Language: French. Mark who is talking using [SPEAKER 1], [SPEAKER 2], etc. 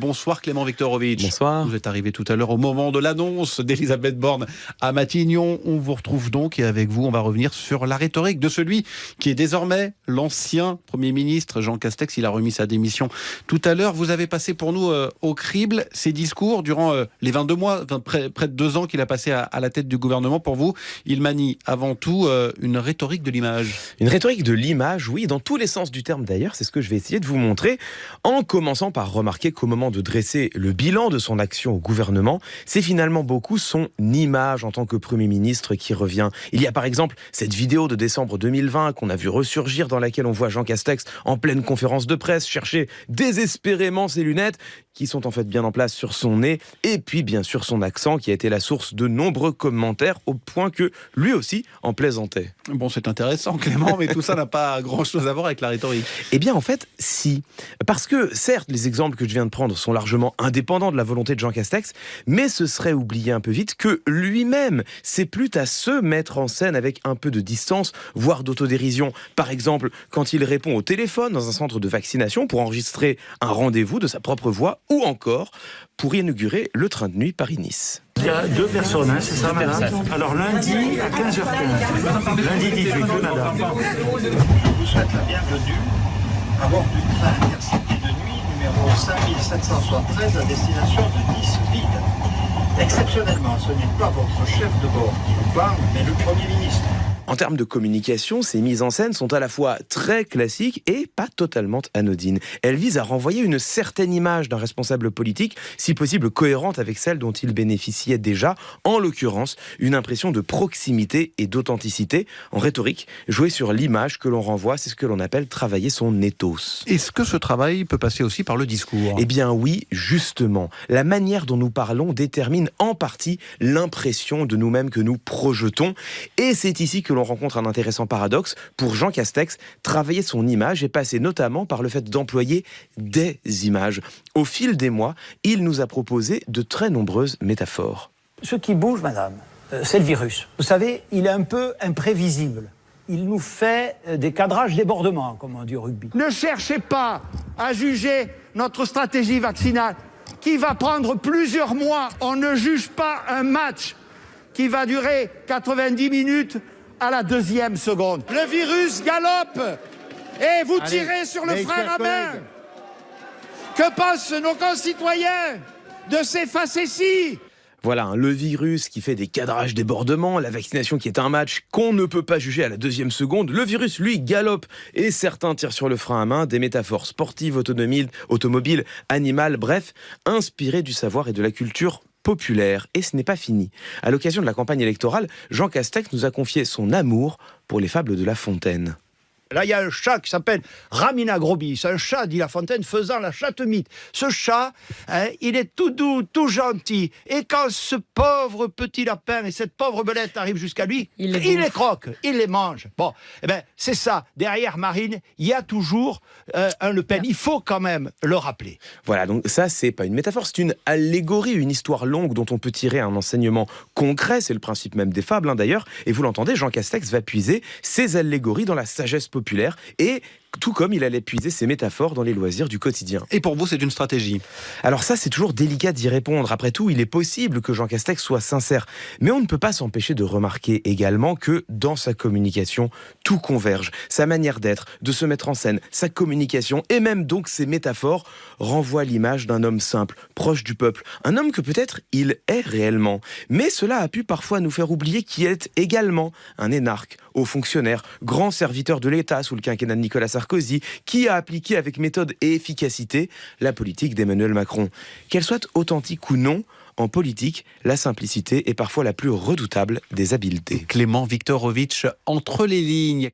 [SPEAKER 1] Bonsoir Clément Viktorovitch.
[SPEAKER 2] Bonsoir.
[SPEAKER 1] Vous êtes arrivé tout à l'heure au moment de l'annonce d'Elisabeth Borne à Matignon. On vous retrouve donc et avec vous, on va revenir sur la rhétorique de celui qui est désormais l'ancien Premier ministre Jean Castex. Il a remis sa démission tout à l'heure. Vous avez passé pour nous au crible ses discours durant les 22 mois, près de 2 ans qu'il a passé à la tête du gouvernement. Pour vous, il manie avant tout une rhétorique de l'image.
[SPEAKER 2] Une rhétorique de l'image, oui, dans tous les sens du terme d'ailleurs. C'est ce que je vais essayer de vous montrer, en commençant par remarquer qu'au moment de dresser le bilan de son action au gouvernement, c'est finalement beaucoup son image en tant que Premier ministre qui revient. Il y a par exemple cette vidéo de décembre 2020 qu'on a vu ressurgir, dans laquelle on voit Jean Castex en pleine conférence de presse chercher désespérément ses lunettes, qui sont en fait bien en place sur son nez, et puis bien sûr son accent qui a été la source de nombreux commentaires au point que lui aussi en plaisantait.
[SPEAKER 1] Bon, c'est intéressant Clément, mais tout ça n'a pas grand-chose à voir avec la rhétorique.
[SPEAKER 2] Eh bien en fait, si. Parce que certes, les exemples que je viens de prendre sont largement indépendants de la volonté de Jean Castex, mais ce serait oublier un peu vite que lui-même s'est plu à se mettre en scène avec un peu de distance, voire d'autodérision. Par exemple, quand il répond au téléphone dans un centre de vaccination pour enregistrer un rendez-vous de sa propre voix, ou encore pour inaugurer le train de nuit Paris-Nice.
[SPEAKER 3] Il y a 2 personnes, hein, c'est ça, madame? Alors lundi à 15h15, lundi 18, madame.
[SPEAKER 4] Je vous souhaite la bienvenue à bord du train Intercité de nuit numéro 5773 à destination de Nice-Ville. Exceptionnellement, ce n'est pas votre chef de bord qui vous parle, mais le Premier ministre.
[SPEAKER 2] En termes de communication, ces mises en scène sont à la fois très classiques et pas totalement anodines. Elles visent à renvoyer une certaine image d'un responsable politique, si possible cohérente avec celle dont il bénéficiait déjà, en l'occurrence une impression de proximité et d'authenticité. En rhétorique, jouer sur l'image que l'on renvoie, c'est ce que l'on appelle travailler son ethos.
[SPEAKER 1] Est-ce que ce travail peut passer aussi par le discours ?
[SPEAKER 2] Eh bien oui, justement. La manière dont nous parlons détermine en partie l'impression de nous-mêmes que nous projetons. Et c'est ici que l'on rencontre un intéressant paradoxe. Pour Jean Castex, travailler son image est passé notamment par le fait d'employer des images. Au fil des mois, il nous a proposé de très nombreuses métaphores.
[SPEAKER 5] Ce qui bouge, madame, c'est le virus. Vous savez, il est un peu imprévisible. Il nous fait des cadrages débordements, comme on dit au rugby.
[SPEAKER 6] Ne cherchez pas à juger notre stratégie vaccinale qui va prendre plusieurs mois. On ne juge pas un match qui va durer 90 minutes à la 2e seconde. Le virus galope et vous tirez sur le frein à main. Que pensent nos concitoyens de ces facéties ?
[SPEAKER 2] Voilà, le virus qui fait des cadrages débordements, la vaccination qui est un match qu'on ne peut pas juger à la 2e seconde, le virus, lui, galope et certains tirent sur le frein à main, des métaphores sportives, automobiles, animales, bref, inspirées du savoir et de la culture populaire. Et ce n'est pas fini. À l'occasion de la campagne électorale, Jean Castex nous a confié son amour pour les fables de La Fontaine.
[SPEAKER 6] Là, il y a un chat qui s'appelle Ramina Grobis, un chat, dit La Fontaine, faisant la chatte-mythe. Ce chat, il est tout doux, tout gentil. Et quand ce pauvre petit lapin et cette pauvre belette arrivent jusqu'à lui, il les croque, il les mange. Bon, eh ben, c'est ça. Derrière Marine, il y a toujours un Le Pen. Il faut quand même le rappeler.
[SPEAKER 2] Voilà, donc ça, c'est pas une métaphore, c'est une allégorie, une histoire longue dont on peut tirer un enseignement concret. C'est le principe même des fables, d'ailleurs. Et vous l'entendez, Jean Castex va puiser ses allégories dans la sagesse populaire et tout comme il allait puiser ses métaphores dans les loisirs du quotidien.
[SPEAKER 1] Et pour vous, c'est une stratégie ?
[SPEAKER 2] Alors ça, c'est toujours délicat d'y répondre. Après tout, il est possible que Jean Castex soit sincère. Mais on ne peut pas s'empêcher de remarquer également que dans sa communication, tout converge. Sa manière d'être, de se mettre en scène, sa communication et même donc ses métaphores renvoient l'image d'un homme simple, proche du peuple. Un homme que peut-être il est réellement. Mais cela a pu parfois nous faire oublier qu'il est également un énarque, haut fonctionnaire, grand serviteur de l'État sous le quinquennat de Nicolas Sarkozy, qui a appliqué avec méthode et efficacité la politique d'Emmanuel Macron. Qu'elle soit authentique ou non, en politique, la simplicité est parfois la plus redoutable des habiletés.
[SPEAKER 1] Clément Viktorovitch, entre les lignes.